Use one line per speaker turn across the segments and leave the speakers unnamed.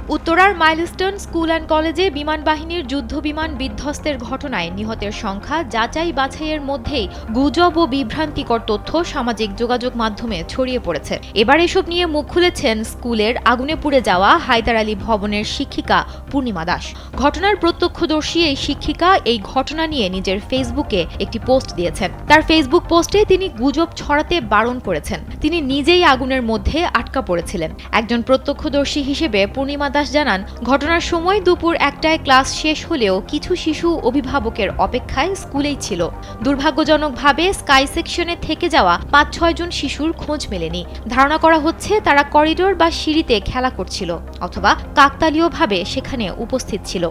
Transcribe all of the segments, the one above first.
উত্তরার milestone school and কলেজে বিমান বাহিনীর যুদ্ধবিমান বিধ্বস্তের ঘটনায় নিহতের সংখ্যা যাচাই বাছাইয়ের মধ্যেই গুজব ও বিভ্রান্তিকর তথ্য সামাজিক যোগাযোগ মাধ্যমে ছড়িয়ে পড়েছে। এবার এসব নিয়ে মুখ খুলেছেন স্কুলের আগুনে পুড়ে যাওয়া হায়দার আলী ভবনের শিক্ষিকা পূর্ণিমা দাস। ঘটনার প্রত্যক্ষদর্শী এই শিক্ষিকা এই ঘটনা নিয়ে নিজের ফেসবুকে একটি পোস্ট দিয়েছেন। তার ফেসবুক পোস্টে তিনি গুজব ছড়াতে বারণ করেছেন। তিনি নিজেই আগুনের মধ্যে আটকা পড়েছিলেন। একজন প্রত্যক্ষদর্শী হিসেবে পূর্ণিমা দাস জানান, ঘটনার সময় দুপুর 1টায় ক্লাস শেষ হলেও কিছু শিশু অভিভাবকের অপেক্ষায় স্কুলেই ছিল। দুর্ভাগ্যজনকভাবে স্কাই সেকশনে থেকে যাওয়া 5-6 জন শিশুর খোঁজ মেলেনি। ধারণা করা হচ্ছে তারা করিডোর বা সিঁড়িতে খেলা করছিল অথবা কাকতালীয়ভাবে সেখানে উপস্থিত ছিল।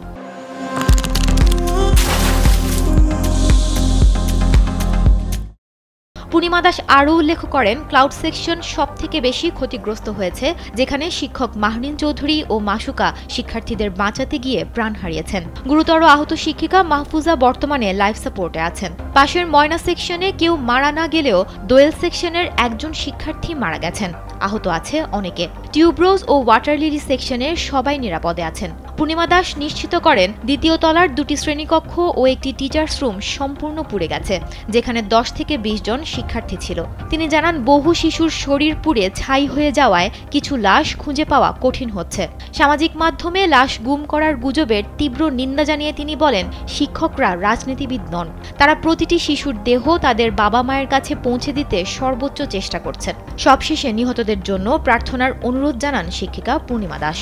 পূর্ণিমা দাস আরও উল্লেখ করেন, ক্লাউড সেকশন সবথেকে বেশি ক্ষতিগ্রস্ত হয়েছে, যেখানে শিক্ষক মাহরিন চৌধুরী ও মাসুকা শিক্ষার্থীদের বাঁচাতে গিয়ে প্রাণ হারিয়েছেন। গুরুতর আহত শিক্ষিকা মাহফুজা বর্তমানে লাইফ সাপোর্টে আছেন। পাশের ময়না সেকশনে কেউ মারা না গেলেও দোয়েল সেকশনের একজন শিক্ষার্থী মারা গেছেন। আহত আছে অনেকে। টিউবরোজ ও ওয়াটার লিলি সেকশনের সবাই নিরাপদে আছেন। পূর্ণিমা দাস নিশ্চিত করেন, দ্বিতীয় তলার 2টি শ্রেণীকক্ষ ও একটি টিচার্স রুম সম্পূর্ণ পুড়ে গেছে, যেখানে 10 থেকে 20 জন শিক্ষার্থী ছিল। তিনি জানান, বহু শিশুর শরীর পুড়ে ছাই হয়ে যাওয়ায় কিছু লাশ খুঁজে পাওয়া কঠিন হচ্ছে। সামাজিক মাধ্যমে লাশ গুম করার গুজবের তীব্র নিন্দা জানিয়ে তিনি বলেন, শিক্ষকরা রাজনীতিবিদ নন। তারা প্রতিটি শিশুর দেহ তাদের বাবা মায়ের কাছে পৌঁছে দিতে সর্বোচ্চ চেষ্টা করছেন। সবশেষে নিহতদের জন্য প্রার্থনার অনুরোধ জানান শিক্ষিকা পূর্ণিমা দাস।